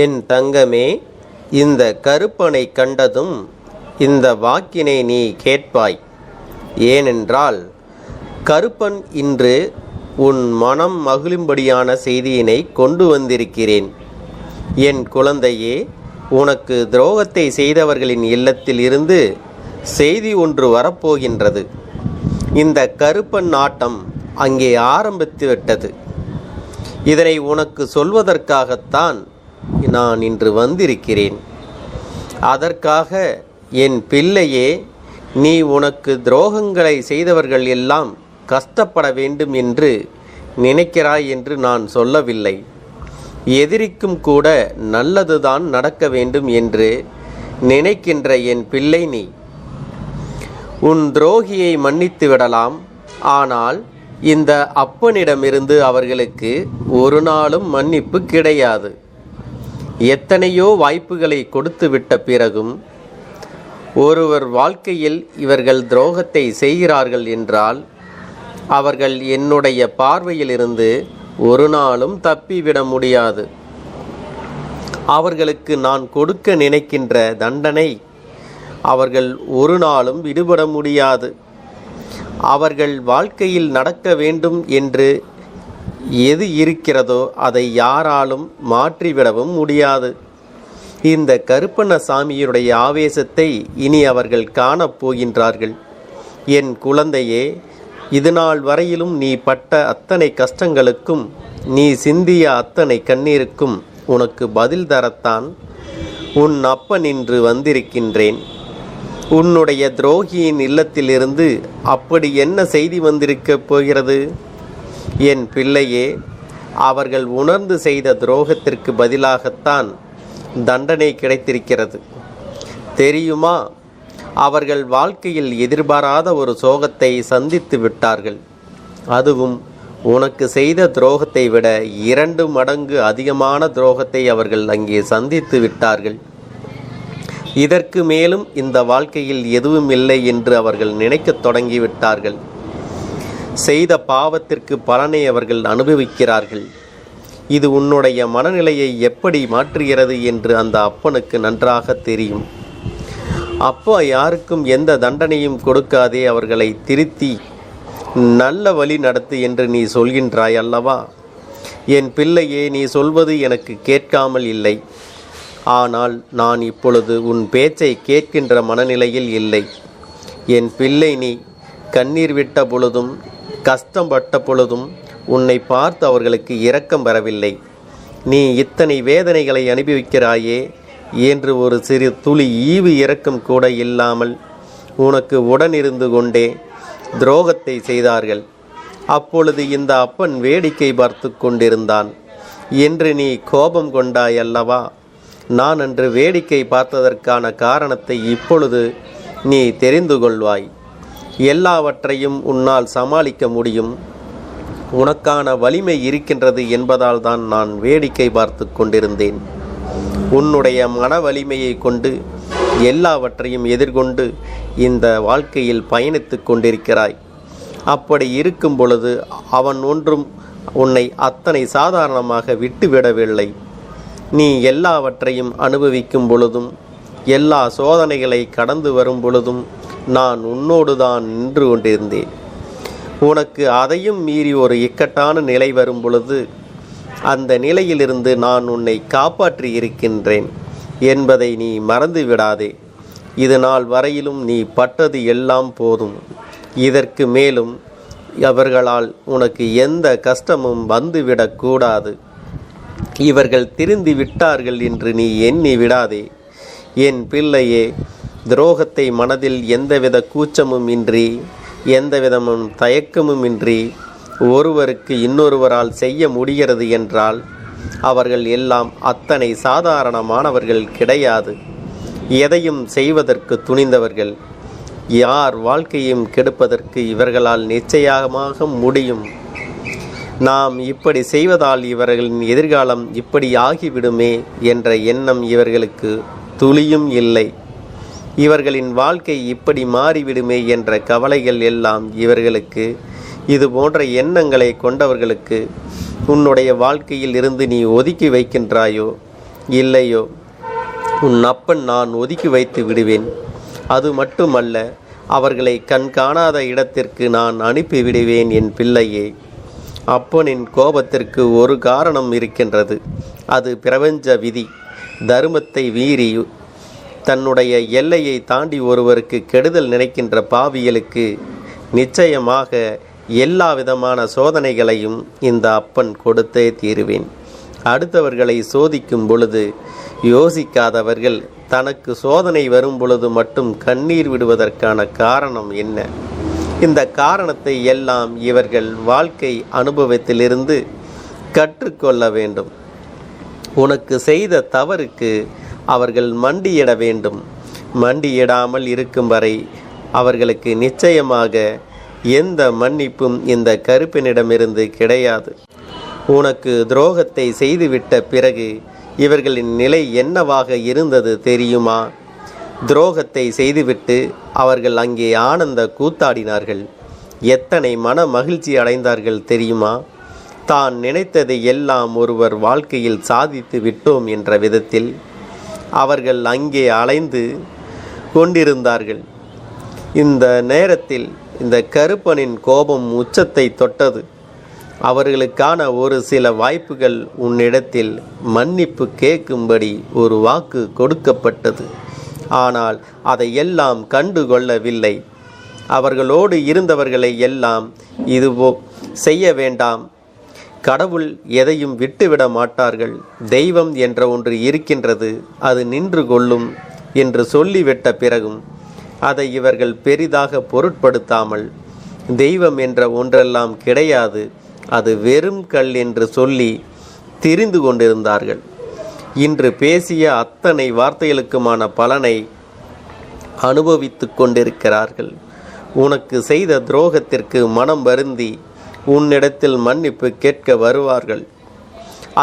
என் தங்கமே, இந்த கருப்பனை கண்டதும் இந்த வாக்கினை நீ கேட்பாய். ஏனென்றால் கருப்பன் இன்று உன் மனம் மகிழும்படியான செய்தியினை கொண்டு வந்திருக்கிறேன். என் குழந்தையே, உனக்கு துரோகத்தை செய்தவர்களின் இல்லத்தில் இருந்து செய்தி ஒன்று வரப்போகின்றது. இந்த கருப்பன் ஆட்டம் அங்கே ஆரம்பித்துவிட்டது. இதனை உனக்கு சொல்வதற்காகத்தான் நான் இன்று வந்திருக்கிறேன். அதற்காக என் பிள்ளையே, நீ உனக்கு துரோகங்களை செய்தவர்கள் எல்லாம் கஷ்டப்பட வேண்டும் என்று நினைக்கிறாய் என்று நான் சொல்லவில்லை. எதிரிக்கும் கூட நல்லதுதான் நடக்க வேண்டும் என்று நினைக்கின்ற என் பிள்ளை நீ. உன் துரோகியை மன்னித்து விடலாம், ஆனால் இந்த அப்பனிடமிருந்து அவர்களுக்கு ஒரு நாளும் மன்னிப்பு கிடையாது. எத்தனையோ வாய்ப்புகளை கொடுத்து விட்ட பிறகும் ஒருவர் வாழ்க்கையில் இவர்கள் துரோகத்தை செய்கிறார்கள் என்றால் அவர்கள் என்னுடைய பார்வையிலிருந்து ஒரு நாளும் தப்பிவிட முடியாது. அவர்களுக்கு நான் கொடுக்க நினைக்கின்ற தண்டனை அவர்கள் ஒரு நாளும் விடுபட முடியாது. அவர்கள் வாழ்க்கையில் நடக்க வேண்டும் என்று எது இருக்கிறதோ அதை யாராலும் மாற்றிவிடவும் முடியாது. இந்த கருப்பண்ணசாமியுடைய ஆவேசத்தை இனி அவர்கள் காணப்போகின்றார்கள். என் குழந்தையே, இதுநாள் வரையிலும் நீ பட்ட அத்தனை கஷ்டங்களுக்கும், நீ சிந்திய அத்தனை கண்ணீருக்கும் உனக்கு பதில் தரத்தான் உன் அப்பன் இன்று வந்திருக்கின்றேன். உன்னுடைய துரோகியின் இல்லத்திலிருந்து அப்படி என்ன செய்தி வந்திருக்கப் போகிறது? என் பிள்ளையே, அவர்கள் உணர்ந்து செய்த துரோகத்திற்கு பதிலாகத்தான் தண்டனை கிடைத்திருக்கிறது. தெரியுமா, அவர்கள் வாழ்க்கையில் எதிர்பாராத ஒரு சோகத்தை சந்தித்து விட்டார்கள். அதுவும் உனக்கு செய்த துரோகத்தை விட 2 மடங்கு அதிகமான துரோகத்தை அவர்கள் அங்கே சந்தித்து விட்டார்கள். இதற்கு மேலும் இந்த வாழ்க்கையில் எதுவும் இல்லை என்று அவர்கள் நினைக்கத் தொடங்கிவிட்டார்கள். செய்த பாவத்திற்கு பலனை அவர்கள் அனுபவிக்கிறார்கள். இது உன்னுடைய மனநிலையை எப்படி மாற்றுகிறது என்று அந்த அப்பனுக்கு நன்றாக தெரியும். அப்பா யாருக்கும் எந்த தண்டனையும் கொடுக்காதே, அவர்களை திருத்தி நல்ல வழி நடத்து என்று நீ சொல்கின்றாய் அல்லவா? என் பிள்ளையே, நீ சொல்வது எனக்கு கேட்காமல் இல்லை. ஆனால் நான் இப்பொழுது உன் பேச்சை கேட்கின்ற மனநிலையில் இல்லை. என் பிள்ளை, நீ கண்ணீர் விட்ட பொழுதும் கஷ்டப்பட்ட பொழுதும் உன்னை பார்த்து அவர்களுக்கு இரக்கம் வரவில்லை. நீ இத்தனை வேதனைகளை அனுபவிக்கிறாயே என்று ஒரு சிறு துளி ஈவு இரக்கம் கூட இல்லாமல் உனக்கு உடனிருந்து கொண்டே துரோகத்தை செய்தார்கள். அப்பொழுது இந்த அப்பன் வேடிக்கை பார்த்து கொண்டிருந்தான் என்று நீ கோபம் கொண்டாய் அல்லவா? நான் அன்று வேடிக்கை பார்த்ததற்கான காரணத்தை இப்பொழுது நீ தெரிந்து கொள்வாய். எல்லாவற்றையும் உன்னால் சமாளிக்க முடியும், உனக்கான வலிமை இருக்கின்றது என்பதால் தான் நான் வேடிக்கை பார்த்து கொண்டிருந்தேன். உன்னுடைய மன வலிமையை கொண்டு எல்லாவற்றையும் எதிர்கொண்டு இந்த வாழ்க்கையில் பயணித்து கொண்டிருக்கிறாய். அப்படி இருக்கும் பொழுது அவன் ஒன்றும் உன்னை அத்தனை சாதாரணமாக விட்டுவிடவில்லை. நீ எல்லாவற்றையும் அனுபவிக்கும் பொழுதும், எல்லா சோதனைகளை கடந்து வரும் பொழுதும் நான் உன்னோடு தான் நின்று கொண்டிருந்தேன். உனக்கு அதையும் மீறி ஒரு இக்கட்டான நிலை வரும் பொழுது அந்த நிலையிலிருந்து நான் உன்னை காப்பாற்றி இருக்கின்றேன் என்பதை நீ மறந்து விடாதே. இது நாள் வரையிலும் நீ பட்டது எல்லாம் போதும். இதற்கு மேலும் அவர்களால் உனக்கு எந்த கஷ்டமும் வந்துவிடக்கூடாது. இவர்கள் திருந்தி விட்டார்கள் என்று நீ எண்ணி விடாதே. என் பிள்ளையே, துரோகத்தை மனதில் எந்தவித கூச்சமும் இன்றி, எந்தவிதமும் தயக்கமும் இன்றி ஒருவருக்கு இன்னொருவரால் செய்ய முடிகிறது என்றால் அவர்கள் எல்லாம் அத்தனை சாதாரணமானவர்கள் கிடையாது. எதையும் செய்வதற்கு துணிந்தவர்கள். யார் வாழ்க்கையும் கெடுப்பதற்கு இவர்களால் நிச்சயமாக முடியும். நாம் இப்படி செய்வதால் இவர்களின் எதிர்காலம் இப்படி ஆகிவிடுமே என்ற எண்ணம் இவர்களுக்கு துளியும் இல்லை. இவர்களின் வாழ்க்கை இப்படி மாறிவிடுமே என்ற கவலைகள் எல்லாம் இவர்களுக்கு, இது போன்ற எண்ணங்களை கொண்டவர்களுக்கு உன்னுடைய வாழ்க்கையில் இருந்து நீ ஒதுக்கி வைக்கின்றாயோ இல்லையோ உன் அப்பன் நான் ஒதுக்கி வைத்து விடுவேன். அது மட்டுமல்ல, அவர்களை கண் காணாத இடத்திற்கு நான் அனுப்பிவிடுவேன். என் பிள்ளையே, அப்பனின் கோபத்திற்கு ஒரு காரணம் இருக்கின்றது. அது பிரபஞ்ச விதி. தர்மத்தை மீறி தன்னுடைய எல்லையை தாண்டி ஒருவருக்கு கெடுதல் நினைக்கின்ற பாவிகளுக்கு நிச்சயமாக எல்லா விதமான சோதனைகளையும் இந்த அப்பன் கொடுத்தே தீருவேன். அடுத்தவர்களை சோதிக்கும் பொழுது யோசிக்காதவர்கள் தனக்கு சோதனை வரும் பொழுது மட்டும் கண்ணீர் விடுவதற்கான காரணம் என்ன? இந்த காரணத்தை எல்லாம் இவர்கள் வாழ்க்கை அனுபவத்திலிருந்து கற்றுக்கொள்ள வேண்டும். உனக்கு செய்த தவறுக்கு அவர்கள் மண்டியிட வேண்டும். மண்டியிடாமல் இருக்கும் வரை அவர்களுக்கு நிச்சயமாக எந்த மன்னிப்பும் இந்த கருப்பினிடமிருந்து கிடையாது. உனக்கு துரோகத்தை செய்துவிட்ட பிறகு இவர்களின் நிலை என்னவாக இருந்தது தெரியுமா? துரோகத்தை செய்துவிட்டு அவர்கள் அங்கே ஆனந்த கூத்தாடினார்கள். எத்தனை மன மகிழ்ச்சி அடைந்தார்கள் தெரியுமா? தான் நினைத்ததை எல்லாம் ஒருவர் வாழ்க்கையில் சாதித்து விட்டோம் என்ற விதத்தில் அவர்கள் அங்கே அலைந்து கொண்டிருந்தார்கள். இந்த நேரத்தில் இந்த கருப்பனின் கோபம் உச்சத்தை தொட்டது. அவர்களுக்கான ஒரு சில வாய்ப்புகள் உன்னிடத்தில் மன்னிப்பு கேட்கும்படி ஒரு வாக்கு கொடுக்கப்பட்டது. ஆனால் அதை எல்லாம் கண்டுகொள்ளவில்லை. அவர்களோடு இருந்தவர்களை எல்லாம் இதுவோ செய்ய வேண்டாம், கடவுள் எதையும் விட்டுவிட மாட்டார்கள், தெய்வம் என்ற ஒன்று இருக்கின்றது, அது நின்று கொள்ளும் என்று சொல்லிவிட்ட பிறகும் அதை இவர்கள் பெரிதாக பொருட்படுத்தாமல் தெய்வம் என்ற ஒன்றெல்லாம் கிடையாது, அது வெறும் கல் என்று சொல்லி திரிந்து கொண்டிருந்தார்கள். இன்று பேசிய அத்தனை வார்த்தைகளுக்குமான பலனை அனுபவித்து கொண்டிருக்கிறார்கள். உனக்கு செய்த துரோகத்திற்கு மனம் வருந்தி உன்னிடத்தில் மன்னிப்பு கேட்க வருவார்கள்.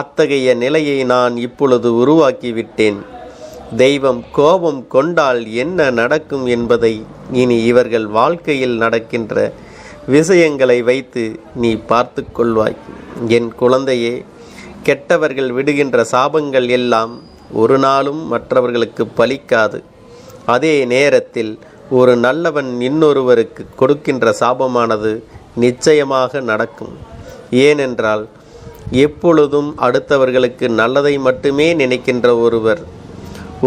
அத்தகைய நிலையை நான் இப்பொழுது உருவாக்கிவிட்டேன். தெய்வம் கோபம் கொண்டால் என்ன நடக்கும் என்பதை இனி இவர்கள் வாழ்க்கையில் நடக்கின்ற விஷயங்களை வைத்து நீ பார்த்து கொள்வாய். என் குழந்தையே, கெட்டவர்கள் விடுகின்ற சாபங்கள் எல்லாம் ஒரு நாளும் மற்றவர்களுக்கு பலிக்காது. அதே நேரத்தில் ஒரு நல்லவன் இன்னொருவருக்கு கொடுக்கின்ற சாபமானது நிச்சயமாக நடக்கும். ஏனென்றால் எப்பொழுதும் அடுத்தவர்களுக்கு நல்லதை மட்டுமே நினைக்கின்ற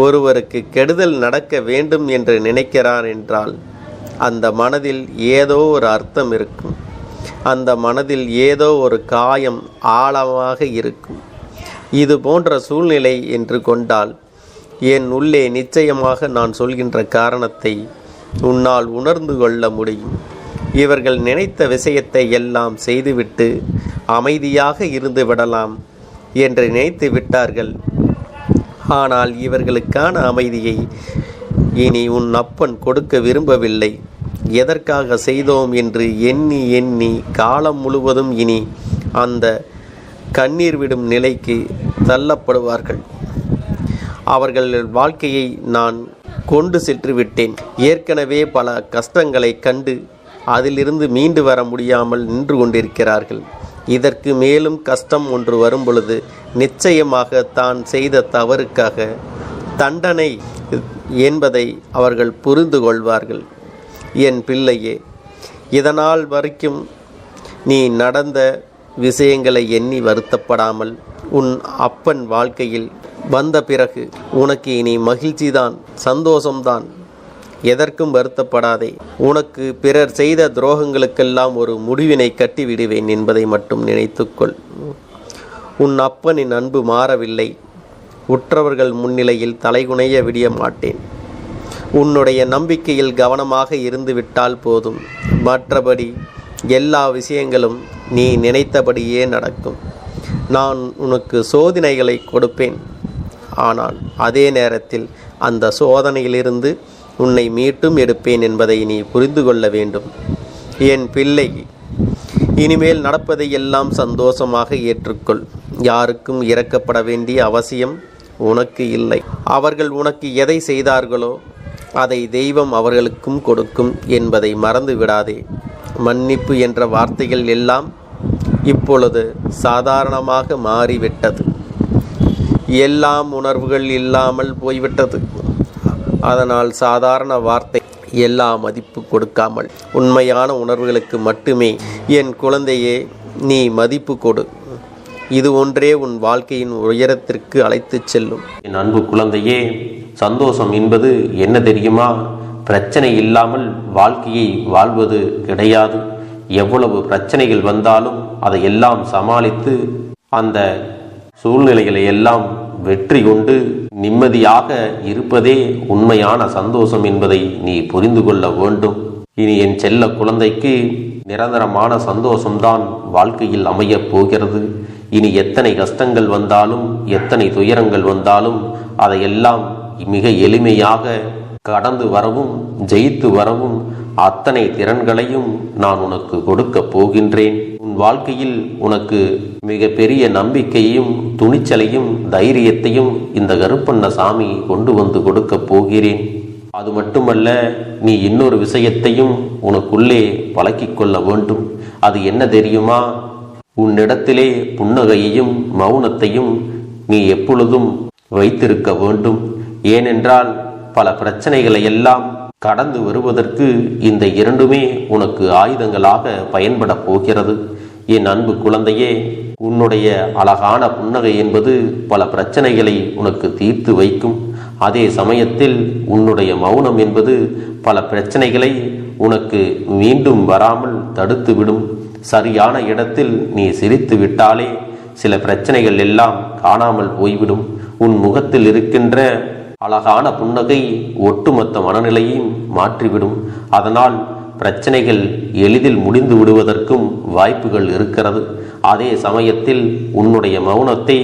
ஒருவருக்கு கெடுதல் நடக்க வேண்டும் என்று நினைக்கிறார் என்றால் அந்த மனதில் ஏதோ ஒரு அர்த்தம் இருக்கும். அந்த மனதில் ஏதோ ஒரு காயம் ஆழமாக இருக்கும். இது போன்ற சூழ்நிலை என்று கொண்டால் என் உள்ளே நிச்சயமாக நான் சொல்கின்ற காரணத்தை உன்னால் உணர்ந்து கொள்ள முடியும். இவர்கள் நினைத்த விஷயத்தை எல்லாம் செய்துவிட்டு அமைதியாக இருந்து விடலாம் என்று நினைத்து விட்டார்கள். ஆனால் இவர்களுக்கான அமைதியை இனி உன் அப்பன் கொடுக்க விரும்பவில்லை. எதற்காக செய்தோம் என்று எண்ணி எண்ணி காலம் முழுவதும் இனி அந்த கண்ணீர் விடும் நிலைக்கு தள்ளப்படுவார்கள். அவர்கள் வாழ்க்கையை நான் கொண்டு சென்று விட்டேன். ஏற்கனவே பல கஷ்டங்களை கண்டு அதிலிருந்து மீண்டு வர முடியாமல் நின்று கொண்டிருக்கிறார்கள். இதற்கு மேலும் கஷ்டம் ஒன்று வரும் பொழுது நிச்சயமாக தான் செய்த தவறுக்காக தண்டனை என்பதை அவர்கள் புரிந்து கொள்வார்கள். என் பிள்ளையே, இதனால் வரைக்கும் நீ நடந்த விஷயங்களை எண்ணி வருத்தப்படாமல் உன் அப்பன் வாழ்க்கையில் வந்த பிறகு உனக்கு இனி மகிழ்ச்சிதான், சந்தோஷம்தான். எதற்கும் வருத்தப்படாதே. உனக்கு பிறர் செய்த துரோகங்களுக்கெல்லாம் ஒரு முடிவினை கட்டிவிடுவேன் என்பதை மட்டும் நினைத்துக்கொள். உன் அப்பனின் அன்பு மாறவில்லை. உற்றவர்கள் முன்னிலையில் தலைகுனைய விடிய மாட்டேன். உன்னுடைய நம்பிக்கையில் கவனமாக இருந்து விட்டால் போதும். மற்றபடி எல்லா விஷயங்களும் நீ நினைத்தபடியே நடக்கும். நான் உனக்கு சோதனைகளை கொடுப்பேன். ஆனால் அதே நேரத்தில் அந்த சோதனையிலிருந்து உன்னை மீட்டும் எடுப்பேன் என்பதை நீ புரிந்து கொள்ள வேண்டும். என் பிள்ளை, இனிமேல் நடப்பதை எல்லாம் சந்தோஷமாக ஏற்றுக்கொள். யாருக்கும் இரக்கப்பட வேண்டிய அவசியம் உனக்கு இல்லை. அவர்கள் உனக்கு எதை செய்தார்களோ அதை தெய்வம் அவர்களுக்கும் கொடுக்கும் என்பதை மறந்து விடாதே. மன்னிப்பு என்ற வார்த்தைகள் எல்லாம் இப்பொழுது சாதாரணமாக மாறிவிட்டது. எல்லாம் உணர்வுகள் இல்லாமல் போய்விட்டது. அதனால் சாதாரண வார்த்தை எல்லா மதிப்பு கொடுக்காமல் உண்மையான உணர்வுகளுக்கு மட்டுமே என் குழந்தையே நீ மதிப்பு கொடு. இது ஒன்றே உன் வாழ்க்கையின் உயரத்திற்கு அழைத்துச் செல்லும். என் அன்பு குழந்தையே, சந்தோஷம் என்பது என்ன தெரியுமா? பிரச்சனை இல்லாமல் வாழ்க்கையை வாழ்வது கிடையாது. எவ்வளவு பிரச்சனைகள் வந்தாலும் அதையெல்லாம் சமாளித்து அந்த சூழ்நிலைகளை எல்லாம் வெற்றி கொண்டு நிம்மதியாக இருப்பதே உண்மையான சந்தோஷம் என்பதை நீ புரிந்து கொள்ள வேண்டும். இனி என் செல்ல குழந்தைக்கு நிரந்தரமான சந்தோஷம்தான் வாழ்க்கையில் அமையப் போகிறது. இனி எத்தனை கஷ்டங்கள் வந்தாலும் எத்தனை துயரங்கள் வந்தாலும் அதையெல்லாம் மிக எளிமையாக கடந்து வரவும் ஜெயித்து வரவும் அத்தனை திறன்களையும் நான் உனக்கு கொடுக்க போகின்றேன். உன் வாழ்க்கையில் உனக்கு மிக பெரிய நம்பிக்கையும் துணிச்சலையும் தைரியத்தையும் இந்த கருப்பண்ணசாமி கொண்டு வந்து கொடுக்க போகிறேன். அது மட்டுமல்ல, நீ இன்னொரு விஷயத்தையும் உனக்குள்ளே பழக்கிக் கொள்ள வேண்டும். அது என்ன தெரியுமா? உன்னிடத்திலே புன்னகையையும் மௌனத்தையும் நீ எப்பொழுதும் வைத்திருக்க வேண்டும். ஏனென்றால் பல பிரச்சனைகளை எல்லாம் கடந்து வருவதற்கு இந்த இரண்டுமே உனக்கு ஆயுதங்களாக பயன்பட போகிறது. என் அன்பு குழந்தையே, உன்னுடைய அழகான புன்னகை என்பது பல பிரச்சனைகளை உனக்கு தீர்த்து வைக்கும். அதே சமயத்தில் உன்னுடைய மௌனம் என்பது பல பிரச்சனைகளை உனக்கு மீண்டும் வராமல் தடுத்துவிடும். சரியான இடத்தில் நீ சிரித்து விட்டாலே சில பிரச்சனைகள் எல்லாம் காணாமல் போய்விடும். உன் முகத்தில் இருக்கின்ற அழகான புன்னகை ஒட்டுமொத்த மனநிலையும் மாற்றிவிடும். அதனால் பிரச்சனைகள் எளிதில் முடிந்து விடுவதற்கும் வாய்ப்புகள் இருக்கிறது. அதே சமயத்தில் உன்னுடைய மௌனத்தை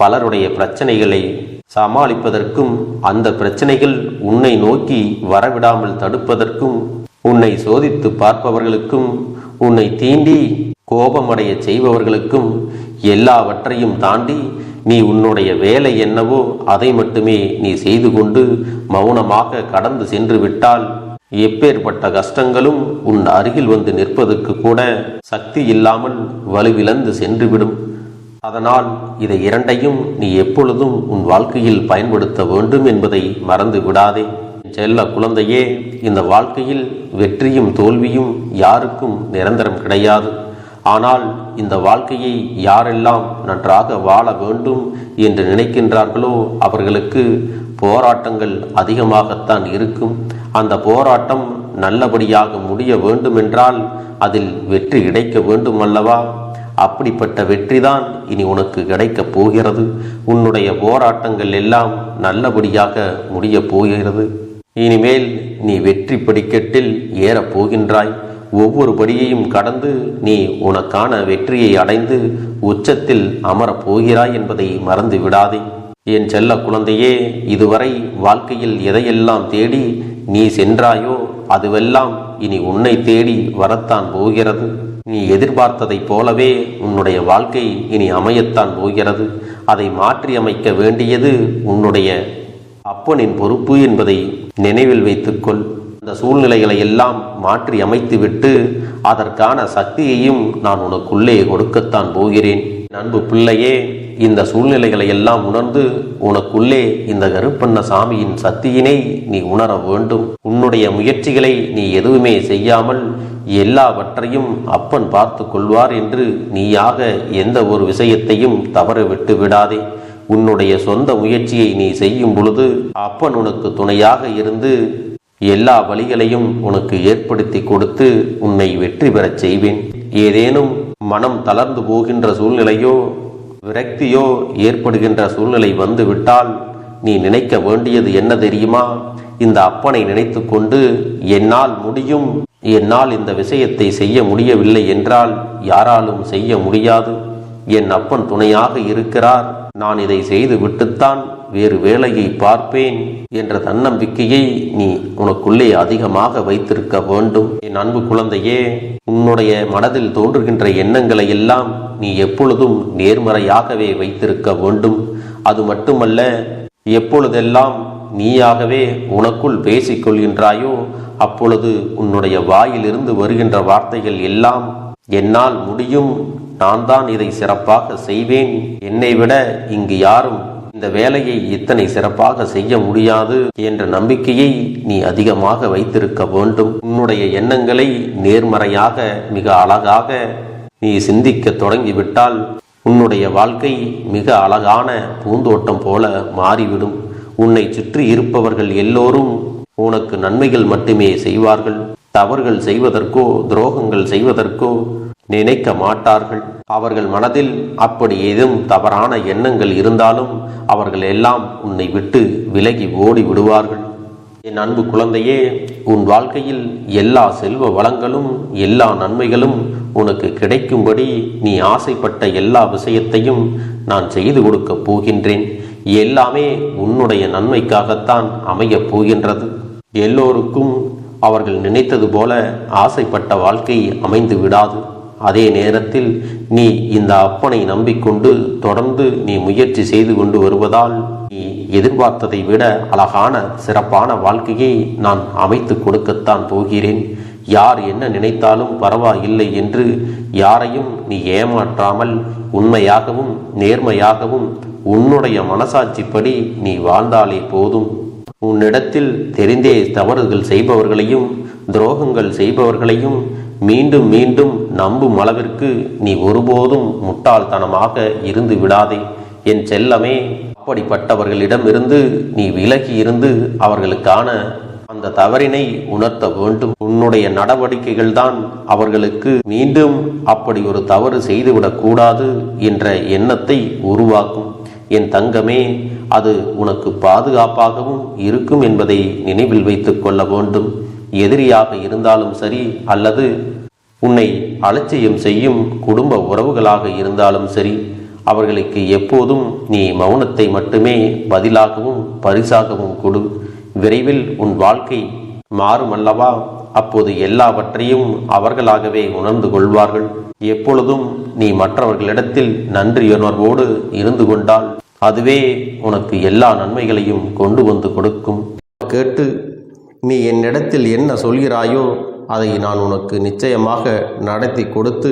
பலருடைய பிரச்சனைகளை சமாளிப்பதற்கும் அந்த பிரச்சனைகள் உன்னை நோக்கி வரவிடாமல் தடுப்பதற்கும் உன்னை சோதித்து பார்ப்பவர்களுக்கும் உன்னை தீண்டி கோபமடைய செய்பவர்களுக்கும் எல்லாவற்றையும் தாண்டி நீ உன்னுடைய வேலை என்னவோ அதை மட்டுமே நீ செய்து கொண்டு மௌனமாக கடந்து சென்று விட்டால் எப்பேற்பட்ட கஷ்டங்களும் உன் அருகில் வந்து நிற்பதற்கு கூட சக்தி இல்லாமல் வலுவிழந்து சென்றுவிடும். அதனால் இதை இரண்டையும் நீ எப்பொழுதும் உன் வாழ்க்கையில் பயன்படுத்த வேண்டும் என்பதை மறந்து விடாதே. செல்ல குழந்தையே, இந்த வாழ்க்கையில் வெற்றியும் தோல்வியும் யாருக்கும் நிரந்தரம் கிடையாது. ஆனால் இந்த வாழ்க்கையை யாரெல்லாம் நன்றாக வாழ வேண்டும் என்று நினைக்கின்றார்களோ அவர்களுக்கு போராட்டங்கள் அதிகமாகத்தான் இருக்கும். அந்த போராட்டம் நல்லபடியாக முடிய வேண்டுமென்றால் அதில் வெற்றி கிடைக்க வேண்டும் அல்லவா? அப்படிப்பட்ட வெற்றிதான் இனி உனக்கு கிடைக்கப் போகிறது. உன்னுடைய போராட்டங்கள் எல்லாம் நல்லபடியாக முடிய போகிறது. இனிமேல் நீ வெற்றி படிக்கட்டில் ஏறப் போகின்றாய். ஒவ்வொரு படியையும் கடந்து நீ உனக்கான வெற்றியை அடைந்து உச்சத்தில் அமரப் போகிறாய் என்பதை மறந்து விடாதே. என் செல்ல குழந்தையே, இதுவரை வாழ்க்கையில் எதையெல்லாம் தேடி நீ சென்றாயோ அதுவெல்லாம் இனி உன்னை தேடி வரத்தான் போகிறது. நீ எதிர்பார்த்ததைப் போலவே உன்னுடைய வாழ்க்கை இனி அமையத்தான் போகிறது. அதை மாற்றி அமைக்க வேண்டியது உன்னுடைய அப்பனின் பொறுப்பு என்பதை நினைவில் வைத்துக்கொள். அந்த சூழ்நிலைகளை எல்லாம் மாற்றி அமைத்துவிட்டு அதற்கான சக்தியையும் நான் உனக்குள்ளே கொடுக்கத்தான் போகிறேன். அன்பு பிள்ளையே, இந்த சூழ்நிலைகளை எல்லாம் உணர்ந்து உனக்குள்ளே இந்த கருப்பண்ணசாமியின் சக்தியினை நீ உணர வேண்டும். உன்னுடைய முயற்சிகளை நீ எதுவுமே செய்யாமல் எல்லாவற்றையும் அப்பன் பார்த்து கொள்வார் என்று நீயாக எந்த ஒரு விஷயத்தையும் தவற விட்டு விடாதே. உன்னுடைய சொந்த முயற்சியை நீ செய்யும் பொழுது அப்பன் உனக்கு துணையாக இருந்து எல்லா வழிகளையும் உனக்கு ஏற்படுத்தி கொடுத்து உன்னை வெற்றி பெறச் செய்வேன். ஏதேனும் மனம் தளர்ந்து போகின்ற சூழ்நிலையோ விரக்தியோ ஏற்படுகின்ற சூழ்நிலை வந்துவிட்டால் நீ நினைக்க வேண்டியது என்ன தெரியுமா? இந்த அப்பனை நினைத்து கொண்டு என்னால் முடியும், என்னால் இந்த விஷயத்தை செய்ய முடியவில்லை என்றால் யாராலும் செய்ய முடியாது, என் அப்பன் துணையாக இருக்கிறார், நான் இதை செய்து விட்டுத்தான் வேறு வேலையை பார்ப்பேன் என்ற தன்னம்பிக்கையை நீ உனக்குள்ளே அதிகமாக வைத்திருக்க வேண்டும். என் அன்பு குழந்தையே, உன்னுடைய மனதில் தோன்றுகின்ற எண்ணங்களை எல்லாம் நீ எப்பொழுதும் நேர்மறையாகவே வைத்திருக்க வேண்டும். அது மட்டுமல்ல, எப்பொழுதெல்லாம் நீயாகவே உனக்குள் பேசிக்கொள்கின்றாயோ அப்பொழுது உன்னுடைய வாயிலிருந்து வருகின்ற வார்த்தைகள் எல்லாம் என்னால் முடியும், நான் தான் இதை சிறப்பாக செய்வேன், என்னை விட இங்கு யாரும் இந்த வேலையை இத்தனை சிறப்பாக செய்ய முடியாது என்ற நம்பிக்கையை நீ அதிகமாக வைத்திருக்க வேண்டும். உன்னுடைய எண்ணங்களை நேர்மறையாக மிக அழகாக நீ சிந்திக்க தொடங்கிவிட்டால் உன்னுடைய வாழ்க்கை மிக அழகான பூந்தோட்டம் போல மாறிவிடும். உன்னை சுற்றி இருப்பவர்கள் எல்லோரும் உனக்கு நன்மைகள் மட்டுமே செய்வார்கள். தவறுகள் செய்வதற்கோ துரோகங்கள் செய்வதற்கோ நினைக்க மாட்டார்கள். அவர்கள் மனதில் அப்படி ஏதும் தவறான எண்ணங்கள் இருந்தாலும் அவர்கள் எல்லாம் உன்னை விட்டு விலகி ஓடி விடுவார்கள். என் அன்பு குழந்தையே, உன் வாழ்க்கையில் எல்லா செல்வ வளங்களும் எல்லா நன்மைகளும் உனக்கு கிடைக்கும்படி நீ ஆசைப்பட்ட எல்லா விஷயத்தையும் நான் செய்து கொடுக்கப் போகின்றேன். எல்லாமே உன்னுடைய நன்மைக்காகத்தான் அமையப் போகின்றது. எல்லோருக்கும் அவர்கள் நினைத்தது போல ஆசைப்பட்ட வாழ்க்கை அமைந்து விடாது. அதே நேரத்தில் நீ இந்த அப்பனை நம்பிக்கொண்டு தொடர்ந்து நீ முயற்சி செய்து கொண்டு வருவதால் நீ எதிர்பார்த்ததை விட அழகான சிறப்பான வாழ்க்கையை நான் அமைத்து கொடுக்கத்தான் போகிறேன். யார் என்ன நினைத்தாலும் பரவாயில்லை என்று யாரையும் நீ ஏமாற்றாமல் உண்மையாகவும் நேர்மையாகவும் உன்னுடைய மனசாட்சிப்படி நீ வாழ்ந்தாலே போதும். உன்னிடத்தில் தெரிந்தே தவறுகள் செய்பவர்களையும் துரோகங்கள் செய்பவர்களையும் மீண்டும் மீண்டும் நம்பும் அளவிற்கு நீ ஒருபோதும் முட்டாள்தனமாக இருந்து விடாதே என் செல்லமே. அப்படிப்பட்டவர்களிடமிருந்து நீ விலகி இருந்து அவர்களுக்கான அந்த தவறினை உணர்த்த வேண்டும். உன்னுடைய நடவடிக்கைகள் தான் அவர்களுக்கு மீண்டும் அப்படி ஒரு தவறு செய்துவிடக் கூடாது என்ற எண்ணத்தை உருவாக்கும். என் தங்கமே, அது உனக்கு பாதுகாப்பாகவும் இருக்கும் என்பதை நினைவில் வைத்துக் கொள்ள வேண்டும். எதிரியாக இருந்தாலும் சரி அல்லது உன்னை அலட்சியம் செய்யும் குடும்ப உறவுகளாக இருந்தாலும் சரி, அவர்களுக்கு எப்போதும் நீ மௌனத்தை மட்டுமே பதிலாகவும் பரிசாகவும் கொடு. விரைவில் உன் வாழ்க்கை மாறும் அல்லவா? அப்போது எல்லாவற்றையும் அவர்களாகவே உணர்ந்து கொள்வார்கள். எப்பொழுதும் நீ மற்றவர்களிடத்தில் நன்றியுணர்வோடு இருந்து கொண்டால் அதுவே உனக்கு எல்லா நன்மைகளையும் கொண்டு வந்து கொடுக்கும். கேட்டு நீ என்னிடத்தில் என்ன சொல்கிறாயோ அதை நான் உனக்கு நிச்சயமாக நடத்தி கொடுத்து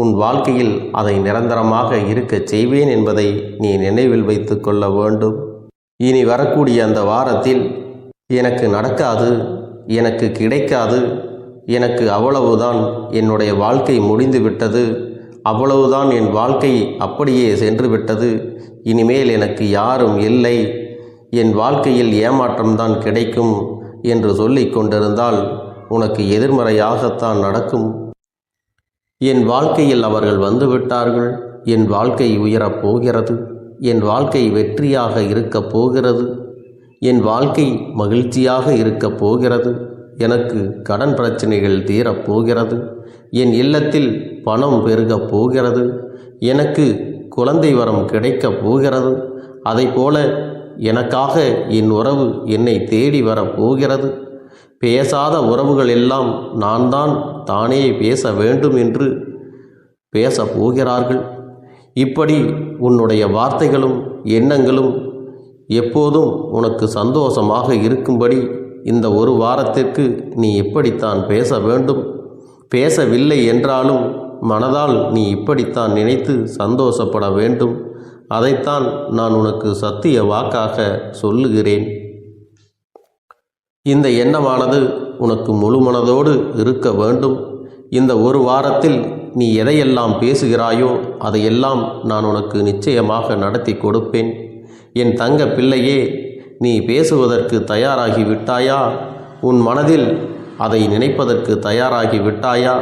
உன் வாழ்க்கையில் அதை நிரந்தரமாக இருக்கச் செய்வேன் என்பதை நீ நினைவில் வைத்து கொள்ள வேண்டும். இனி வரக்கூடிய அந்த வாரத்தில் எனக்கு நடக்காது, எனக்கு கிடைக்காது, எனக்கு அவ்வளவுதான், என்னுடைய வாழ்க்கை முடிந்து விட்டது, அவ்வளவுதான், என் வாழ்க்கை அப்படியே சென்று விட்டது, இனிமேல் எனக்கு யாரும் இல்லை, என் வாழ்க்கையில் ஏமாற்றம்தான் கிடைக்கும் என்று சொல்லிக் கொண்டிருந்தால் உனக்கு எதிர்மறையாகத்தான் நடக்கும். என் வாழ்க்கையில் அவர்கள் வந்துவிட்டார்கள், என் வாழ்க்கை உயரப் போகிறது, என் வாழ்க்கை வெற்றியாக இருக்கப் போகிறது, என் வாழ்க்கை மகிழ்ச்சியாக இருக்கப் போகிறது, எனக்கு கடன் பிரச்சனைகள் தீரப்போகிறது, என் இல்லத்தில் பணம் பெருகப் போகிறது, எனக்கு குழந்தை வரம் கிடைக்கப் போகிறது, அதைப்போல எனக்காக என் உறவு என்னை தேடி வரப்போகிறது, பேசாத உறவுகள் எல்லாம் நான் தான் தானே பேச வேண்டும் என்று பேசப் போகிறார்கள். இப்படி உன்னுடைய வார்த்தைகளும் எண்ணங்களும் எப்போதும் உனக்கு சந்தோஷமாக இருக்கும்படி இந்த ஒரு வாரத்திற்கு நீ இப்படித்தான் பேச வேண்டும். பேசவில்லை என்றாலும் மனதால் நீ இப்படித்தான் நினைத்து சந்தோஷப்பட வேண்டும். அதைத்தான் நான் உனக்கு சத்திய வாக்காக சொல்லுகிறேன். இந்த எண்ணமானது உனக்கு முழு மனதோடு இருக்க வேண்டும். இந்த ஒரு வாரத்தில் நீ எதையெல்லாம் பேசுகிறாயோ அதையெல்லாம் நான் உனக்கு நிச்சயமாக நடத்தி கொடுப்பேன். என் தங்க பிள்ளையே, நீ பேசுவதற்கு தயாராகி விட்டாயா? உன் மனதில் அதை நினைப்பதற்கு தயாராகி விட்டாயா?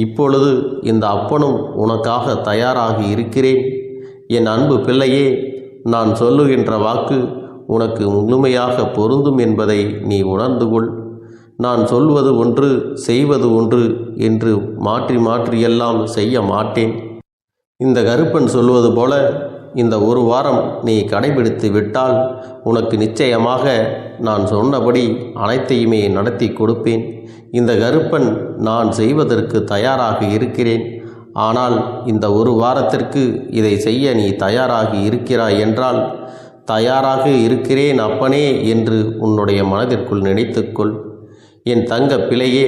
இப்பொழுது இந்த அப்பனும் உனக்காக தயாராகி இருக்கிறேன். என் அன்பு பிள்ளையே, நான் சொல்லுகின்ற வாக்கு உனக்கு முழுமையாக பொருந்தும் என்பதை நீ உணர்ந்து கொள். நான் சொல்வது ஒன்று செய்வது ஒன்று என்று மாற்றி மாற்றியெல்லாம் செய்ய மாட்டேன். இந்த கருப்பன் சொல்வது போல இந்த ஒரு வாரம் நீ கடைபிடித்து விட்டால் உனக்கு நிச்சயமாக நான் சொன்னபடி அனைத்தையுமே நடத்தி கொடுப்பேன். இந்த கருப்பன் நான் செய்வதற்கு தயாராக இருக்கிறேன். ஆனால் இந்த ஒரு வாரத்திற்கு இதை செய்ய நீ தயாராகி இருக்கிறாய் என்றால், தயாராக இருக்கிறேன் அப்பனே என்று உன்னுடைய மனதிற்குள் நினைத்துக்கொள். என் தங்க பிள்ளையே,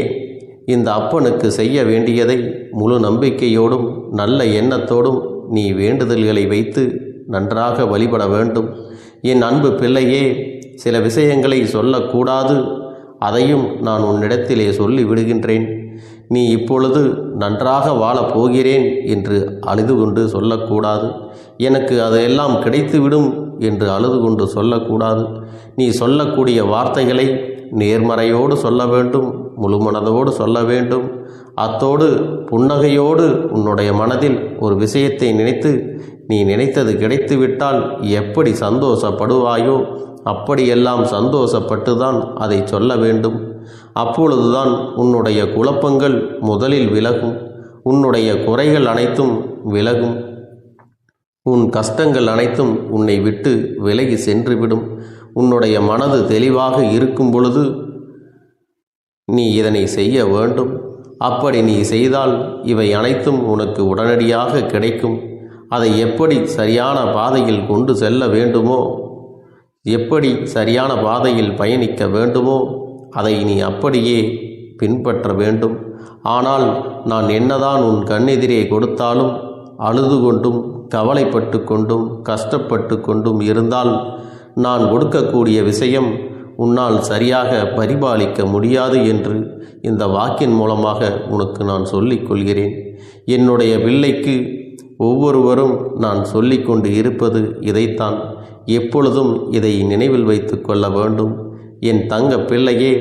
இந்த அப்பனுக்கு செய்ய வேண்டியதை முழு நம்பிக்கையோடும் நல்ல எண்ணத்தோடும் நீ வேண்டுதல்களை வைத்து நன்றாக வழிபட வேண்டும். என் அன்பு பிள்ளையே, சில விஷயங்களை சொல்லக்கூடாது, அதையும் நான் உன்னிடத்திலே சொல்லி விடுகின்றேன். நீ இப்பொழுது நன்றாக வாழப் போகிறேன் என்று அழுது கொண்டு சொல்லக்கூடாது. எனக்கு அதையெல்லாம் கிடைத்துவிடும் என்று அழுது கொண்டு சொல்லக்கூடாது. நீ சொல்லக்கூடிய வார்த்தைகளை நேர்மறையோடு சொல்ல வேண்டும், முழுமனதோடு சொல்ல வேண்டும். அத்தோடு புன்னகையோடு உன்னுடைய மனதில் ஒரு விஷயத்தை நினைத்து நீ நினைத்தது கிடைத்துவிட்டால் எப்படி சந்தோஷப்படுவாயோ அப்படியெல்லாம் சந்தோஷப்பட்டுதான் அதை சொல்ல வேண்டும். அப்பொழுதுதான் உன்னுடைய குழப்பங்கள் முதலில் விலகும், உன்னுடைய குறைகள் அனைத்தும் விலகும், உன் கஷ்டங்கள் அனைத்தும் உன்னை விட்டு விலகி சென்றுவிடும். உன்னுடைய மனது தெளிவாக இருக்கும் பொழுது நீ இதனை செய்ய வேண்டும். அப்படி நீ செய்தால் இவை அனைத்தும் உனக்கு உடனடியாக கிடைக்கும். அதை எப்படி சரியான பாதையில் கொண்டு செல்ல வேண்டுமோ, எப்படி சரியான பாதையில் பயணிக்க வேண்டுமோ அதை நீ அப்படியே பின்பற்ற வேண்டும். ஆனால் நான் என்னதான் உன் கண்ணெதிரே கொடுத்தாலும் அழுது கொண்டும் கவலைப்பட்டு கொண்டும் கஷ்டப்பட்டு கொண்டும் இருந்தால் நான் கொடுக்கக்கூடிய விஷயம் உன்னால் சரியாக பரிபாலிக்க முடியாது என்று இந்த வாக்கின் மூலமாக உனக்கு நான் சொல்லிக் கொள்கிறேன். என்னுடைய பிள்ளைக்கு ஒவ்வொருவரும் நான் சொல்லிக்கொண்டு இருப்பது இதைத்தான். எப்பொழுதும் இதை நினைவில் வைத்து கொள்ள வேண்டும். என் தங்க பிள்ளையே,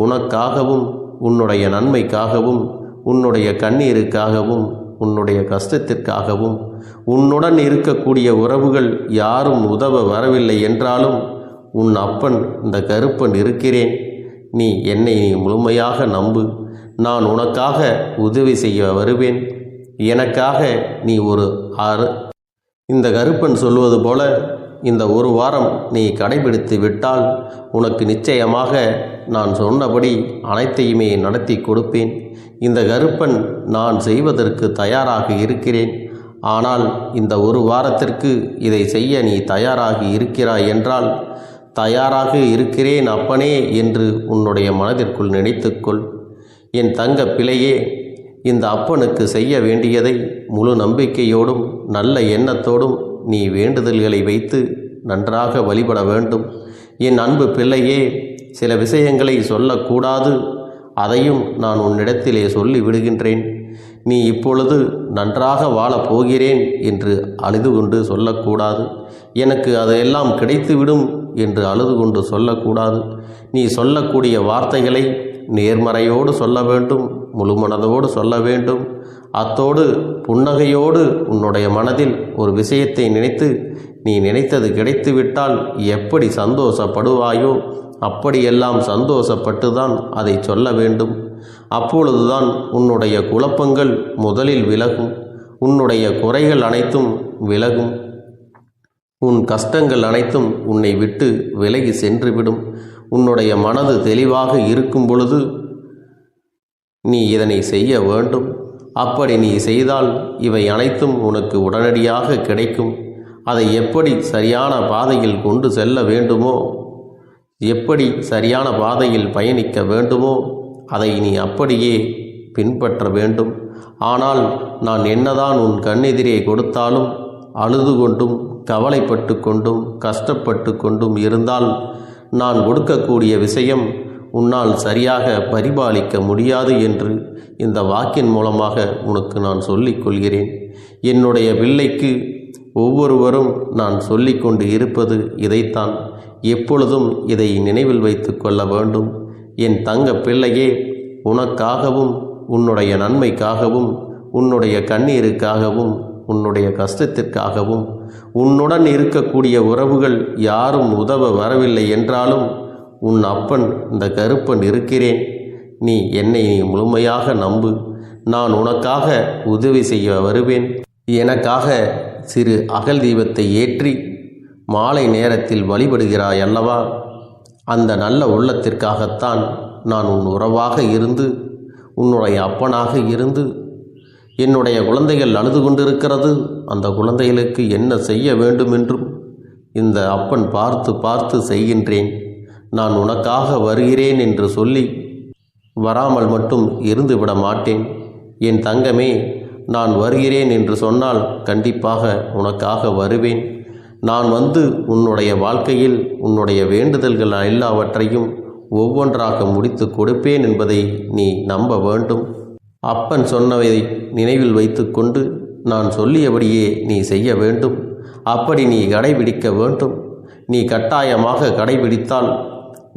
உனக்காகவும் உன்னுடைய நன்மைக்காகவும் உன்னுடைய கண்ணீருக்காகவும் உன்னுடைய கஷ்டத்திற்காகவும் உன்னுடன் இருக்கக்கூடிய உறவுகள் யாரும் உதவ வரவில்லை என்றாலும் உன் அப்பன் இந்த கருப்பன் இருக்கிறேன். நீ என்னை முழுமையாக நம்பு. நான் உனக்காக உதவி செய்ய வருவேன். எனக்காக நீ இந்த கருப்பன் சொல்வது போல இந்த ஒரு வாரம் நீ கடைபிடித்து விட்டால் உனக்கு நிச்சயமாக நான் சொன்னபடி அனைத்தையுமே நடத்தி கொடுப்பேன். இந்த கருப்பன் நான் செய்வதற்கு தயாராக இருக்கிறேன். ஆனால் இந்த ஒரு வாரத்திற்கு இதை செய்ய நீ தயாராகி இருக்கிறாய் என்றால், தயாராக இருக்கிறேன் அப்பனே என்று உன்னுடைய மனதிற்குள் நினைத்துக்கொள். என் தங்க பிள்ளையே, இந்த அப்பனுக்கு செய்ய வேண்டியதை முழு நம்பிக்கையோடும் நல்ல எண்ணத்தோடும் நீ வேண்டுதல்களை வைத்து நன்றாக வழிபட வேண்டும். என் அன்பு பிள்ளையே, சில விஷயங்களை சொல்லக்கூடாது, அதையும் நான் உன்னிடத்திலே சொல்லி விடுகின்றேன். நீ இப்பொழுது நன்றாக வாழப் போகிறேன் என்று அழுது கொண்டு சொல்லக்கூடாது. எனக்கு அதையெல்லாம் கிடைத்துவிடும் என்று அழுது கொண்டு சொல்லக்கூடாது. நீ சொல்லக்கூடிய வார்த்தைகளை நேர்மறையோடு சொல்ல வேண்டும், முழுமனதோடு சொல்ல வேண்டும். அத்தோடு புன்னகையோடு உன்னுடைய மனதில் ஒரு விஷயத்தை நினைத்து நீ நினைத்தது கிடைத்துவிட்டால் எப்படி சந்தோஷப்படுவாயோ அப்படியெல்லாம் சந்தோஷப்பட்டுதான் அதை சொல்ல வேண்டும். அப்பொழுதுதான் உன்னுடைய குழப்பங்கள் முதலில் விலகும், உன்னுடைய குறைகள் அனைத்தும் விலகும், உன் கஷ்டங்கள் அனைத்தும் உன்னை விட்டு விலகி சென்றுவிடும். உன்னுடைய மனது தெளிவாக இருக்கும் பொழுது நீ இதனை செய்ய வேண்டும். அப்படி நீ செய்தால் இவை அனைத்தும் உனக்கு உடனடியாக கிடைக்கும். அதை எப்படி சரியான பாதையில் கொண்டு செல்ல வேண்டுமோ, எப்படி சரியான பாதையில் பயணிக்க வேண்டுமோ அதை நீ அப்படியே பின்பற்ற வேண்டும். ஆனால் நான் என்னதான் உன் கண்ணெதிரே கொடுத்தாலும் அழுது கொண்டும் கவலைப்பட்டு கொண்டும் கஷ்டப்பட்டு கொண்டும் இருந்தால் நான் கொடுக்கக்கூடிய விஷயம் உன்னால் சரியாக பரிபாலிக்க முடியாது என்று இந்த வாக்கின் மூலமாக உனக்கு நான் சொல்லிக் கொள்கிறேன். என்னுடைய பிள்ளைக்கு ஒவ்வொருவரும் நான் சொல்லிக்கொண்டு இருப்பது இதைத்தான். எப்பொழுதும் இதை நினைவில் வைத்து கொள்ள வேண்டும். என் தங்க பிள்ளையே, உனக்காகவும் உன்னுடைய நன்மைக்காகவும் உன்னுடைய கண்ணீருக்காகவும் உன்னுடைய கஷ்டத்திற்காகவும் உன்னுடன் இருக்கக்கூடிய உறவுகள் யாரும் உதவ வரவில்லை என்றாலும் உன் அப்பன் இந்த கருப்பன் இருக்கிறேன். நீ என்னை முழுமையாக நம்பு. நான் உனக்காக உதவி செய்ய வருவேன். எனக்காக சிறு அகல் தீபத்தை ஏற்றி மாலை நேரத்தில் வழிபடுகிறாய் அல்லவா? அந்த நல்ல உள்ளத்திற்காகத்தான் நான் உன் உறவாக இருந்து உன்னுடைய அப்பனாக இருந்து என்னுடைய குழந்தைகள் அழுது கொண்டிருக்கிறது, அந்த குழந்தைகளுக்கு என்ன செய்ய வேண்டும் என்றும் இந்த அப்பன் பார்த்து பார்த்து செய்கின்றேன். நான் உனக்காக வருகிறேன் என்று சொல்லி வராமல் மட்டும் இருந்து விட மாட்டேன். என் தங்கமே, நான் வருகிறேன் என்று சொன்னால் கண்டிப்பாக உனக்காக வருவேன். நான் வந்து உன்னுடைய வாழ்க்கையில் உன்னுடைய வேண்டுதல்கள் எல்லாவற்றையும் ஒவ்வொன்றாக முடித்து கொடுப்பேன் என்பதை நீ நம்ப வேண்டும். அப்பன் சொன்னவை நினைவில் வைத்துக்கொண்டு நான் சொல்லியபடியே நீ செய்ய வேண்டும். அப்படி நீ கடைபிடிக்க வேண்டும். நீ கட்டாயமாக கடைபிடித்தால்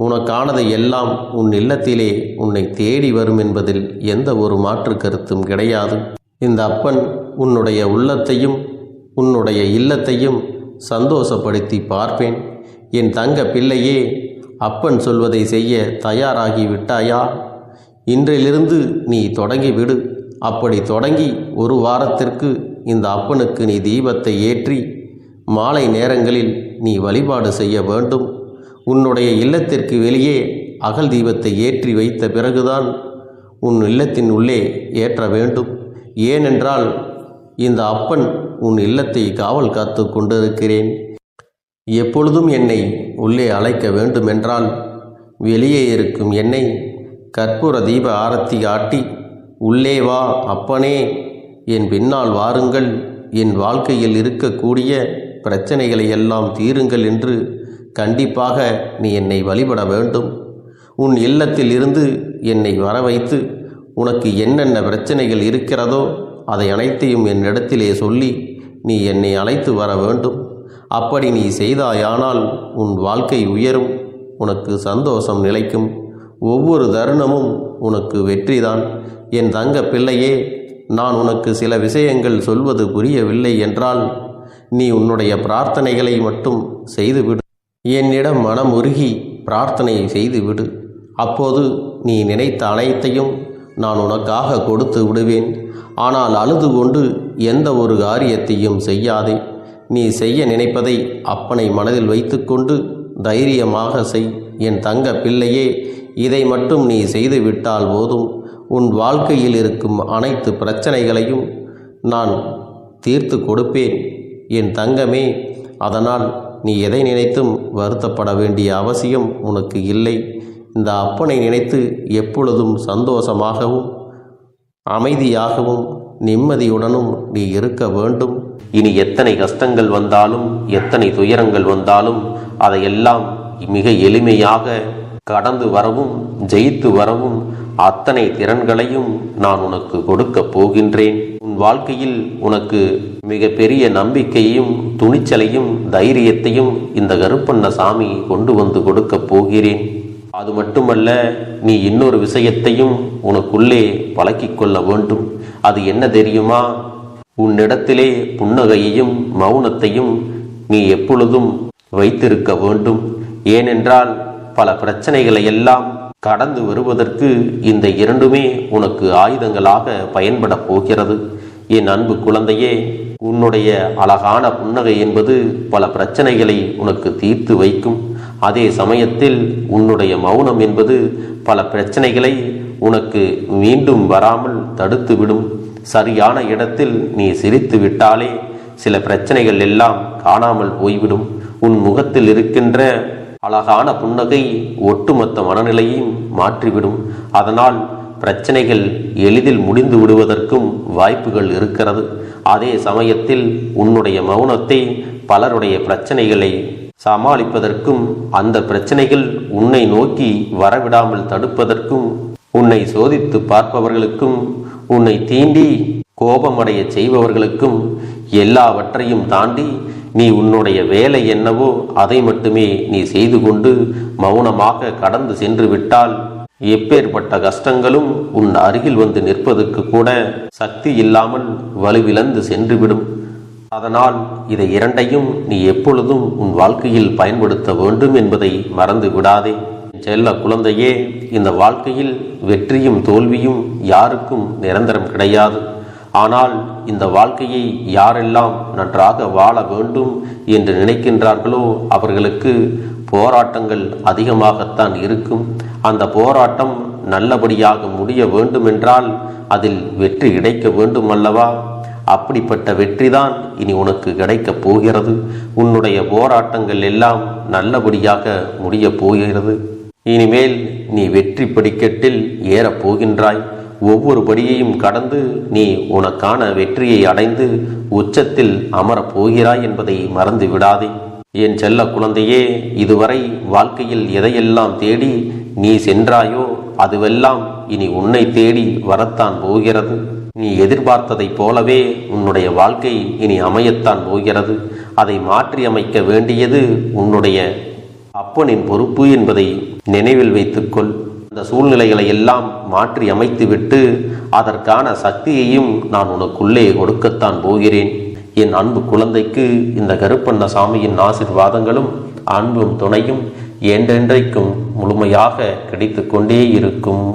உனக்கானதை எல்லாம் உன் இல்லத்திலே உன்னை தேடி வரும் என்பதில் எந்த ஒரு மாற்று கருத்தும் கிடையாது. இந்த அப்பன் உன்னுடைய உள்ளத்தையும் உன்னுடைய இல்லத்தையும் சந்தோஷப்படுத்தி பார்ப்பேன். என் தங்க பிள்ளையே, அப்பன் சொல்வதை செய்ய தயாராகி விட்டாயா? இன்றிலிருந்து நீ தொடங்கிவிடு. அப்படி தொடங்கி ஒரு வாரத்திற்கு இந்த அப்பனுக்கு நீ தீபத்தை ஏற்றி மாலை நேரங்களில் நீ வழிபாடு செய்ய வேண்டும். உன்னுடைய இல்லத்திற்கு வெளியே அகல் தீபத்தை ஏற்றி வைத்த பிறகுதான் உன் இல்லத்தின் உள்ளே ஏற்ற வேண்டும். ஏனென்றால் இந்த அப்பன் உன் இல்லத்தை காவல் காத்து கொண்டிருக்கிறேன். எப்பொழுதும் என்னை உள்ளே அழைக்க வேண்டுமென்றால் வெளியே இருக்கும் என்னை கற்பூர தீப ஆரத்தி காட்டி உள்ளே வா அப்பனே, என் பின்னால் வாருங்கள், என் வாழ்க்கையில் இருக்கக்கூடிய பிரச்சனைகளை எல்லாம் தீருங்கள் என்று கண்டிப்பாக நீ என்னை வழிபட வேண்டும். உன் இல்லத்தில் இருந்து என்னை வர வைத்து உனக்கு என்னென்ன பிரச்சனைகள் இருக்கிறதோ அதை அனைத்தையும் என்னிடத்திலே சொல்லி நீ என்னை அழைத்து வர வேண்டும். அப்படி நீ செய்தாயானால் உன் வாழ்க்கை உயரும், உனக்கு சந்தோஷம் நிலைக்கும், ஒவ்வொரு தருணமும் உனக்கு வெற்றிதான். என் தங்க பிள்ளையே, நான் உனக்கு சில விஷயங்கள் சொல்வது புரியவில்லை என்றால் நீ உன்னுடைய பிரார்த்தனைகளை மட்டும் செய்துவிடு. என்னிடம் மனமுருகி பிரார்த்தனை செய்துவிடு. அப்போது நீ நினைத்த அனைத்தையும் நான் உனக்காக கொடுத்து விடுவேன். ஆனால் அழுது கொண்டு எந்த ஒரு காரியத்தையும் செய்யாதே. நீ செய்ய நினைப்பதை அப்பனை மனதில் வைத்துக்கொண்டு தைரியமாக செய். என் தங்க பிள்ளையே, இதை மட்டும் நீ செய்துவிட்டால் போதும். உன் வாழ்க்கையில் இருக்கும் அனைத்து பிரச்சனைகளையும் நான் தீர்த்து கொடுப்பேன் என் தங்கமே. அதனால் நீ எதை நினைத்தும் வருத்தப்பட வேண்டிய அவசியம் உனக்கு இல்லை. இந்த அப்பனை நினைத்து எப்பொழுதும் சந்தோஷமாகவும் அமைதியாகவும் நிம்மதியுடனும் நீ இருக்க வேண்டும். இனி எத்தனை கஷ்டங்கள் வந்தாலும் எத்தனை துயரங்கள் வந்தாலும் அதையெல்லாம் மிக எளிமையாக கடந்து வரவும் ஜெயித்து வரவும் அத்தனை திறன்களையும் நான் உனக்கு கொடுக்க போகின்றேன். உன் வாழ்க்கையில் உனக்கு மிக பெரிய நம்பிக்கையையும் துணிச்சலையும் தைரியத்தையும் இந்த கருப்பண்ண சாமி கொண்டு வந்து கொடுக்க போகிறேன். அது மட்டுமல்ல, நீ இன்னொரு விஷயத்தையும் உனக்குள்ளே பழக்கிக் கொள்ள வேண்டும். அது என்ன தெரியுமா? உன்னிடத்திலே புன்னகையையும் மௌனத்தையும் நீ எப்பொழுதும் வைத்திருக்க வேண்டும். ஏனென்றால் பல பிரச்சனைகளை எல்லாம் கடந்து வருவதற்கு இந்த இரண்டுமே உனக்கு ஆயுதங்களாக பயன்பட போகிறது. என் அன்பு குழந்தையே, உன்னுடைய அழகான புன்னகை என்பது பல பிரச்சனைகளை உனக்கு தீர்த்து வைக்கும். அதே சமயத்தில் உன்னுடைய மௌனம் என்பது பல பிரச்சனைகளை உனக்கு மீண்டும் வராமல் தடுத்து விடும். சரியான இடத்தில் நீ சிரித்து விட்டாலே சில பிரச்சனைகள் எல்லாம் காணாமல் போய்விடும். உன் முகத்தில் இருக்கின்ற அழகான புன்னகை ஒட்டுமொத்த மனநிலையையும் மாற்றிவிடும். அதனால் பிரச்சனைகள் எளிதில் முடிந்து விடுவதற்கும் வாய்ப்புகள் இருக்கிறது. அதே சமயத்தில் உன்னுடைய மௌனத்தை பலருடைய பிரச்சனைகளை சமாளிப்பதற்கும் அந்த பிரச்சனைகள் உன்னை நோக்கி வரவிடாமல் தடுப்பதற்கும் உன்னை சோதித்து பார்ப்பவர்களுக்கும் உன்னை தீண்டி கோபமடைய செய்பவர்களுக்கும் எல்லாவற்றையும் தாண்டி நீ உன்னுடைய வேலை என்னவோ அதை மட்டுமே நீ செய்து கொண்டு மௌனமாக கடந்து சென்று விட்டால் எப்பேற்பட்ட கஷ்டங்களும் உன் அருகில் வந்து நிற்பதற்கு கூட சக்தி இல்லாமல் வலுவிழந்து சென்றுவிடும். அதனால் இதை இரண்டையும் நீ எப்பொழுதும் உன் வாழ்க்கையில் பயன்படுத்த வேண்டும் என்பதை மறந்து விடாதே. செல்ல குழந்தையே, இந்த வாழ்க்கையில் வெற்றியும் தோல்வியும் யாருக்கும் நிரந்தரம் கிடையாது. ஆனால் இந்த வாழ்க்கையை யாரெல்லாம் நன்றாக வாழ வேண்டும் என்று நினைக்கின்றார்களோ அவர்களுக்கு போராட்டங்கள் அதிகமாகத்தான் இருக்கும். அந்த போராட்டம் நல்லபடியாக முடிய வேண்டுமென்றால் அதில் வெற்றி கிடைக்க வேண்டும் அல்லவா? அப்படிப்பட்ட வெற்றிதான் இனி உனக்கு கிடைக்கப் போகிறது. உன்னுடைய போராட்டங்கள் எல்லாம் நல்லபடியாக முடிய போகிறது. இனிமேல் நீ வெற்றி படிக்கட்டில் ஏறப் போகின்றாய். ஒவ்வொரு படியையும் கடந்து நீ உனக்கான வெற்றியை அடைந்து உச்சத்தில் அமரப் போகிறாய் என்பதை மறந்து விடாதே. என் செல்ல குழந்தையே, இதுவரை வாழ்க்கையில் எதையெல்லாம் தேடி நீ சென்றாயோ அதுவெல்லாம் இனி உன்னை தேடி வரத்தான் போகிறது. நீ எதிர்பார்த்ததைப் போலவே உன்னுடைய வாழ்க்கை இனி அமையத்தான் போகிறது. அதை மாற்றி அமைக்க வேண்டியது உன்னுடைய அப்பனின் பொறுப்பு என்பதை நினைவில் வைத்துக்கொள். அந்த சூழ்நிலைகளை எல்லாம் மாற்றி அமைத்துவிட்டு அதற்கான சக்தியையும் நான் உனக்குள்ளே கொடுக்கத்தான் போகிறேன். என் அன்பு குழந்தைக்கு இந்த கருப்பண்ணசாமியின் ஆசீர்வாதங்களும் அன்பும் துணையும் என்றென்றைக்கும் முழுமையாக கிடைத்து கொண்டே இருக்கும்.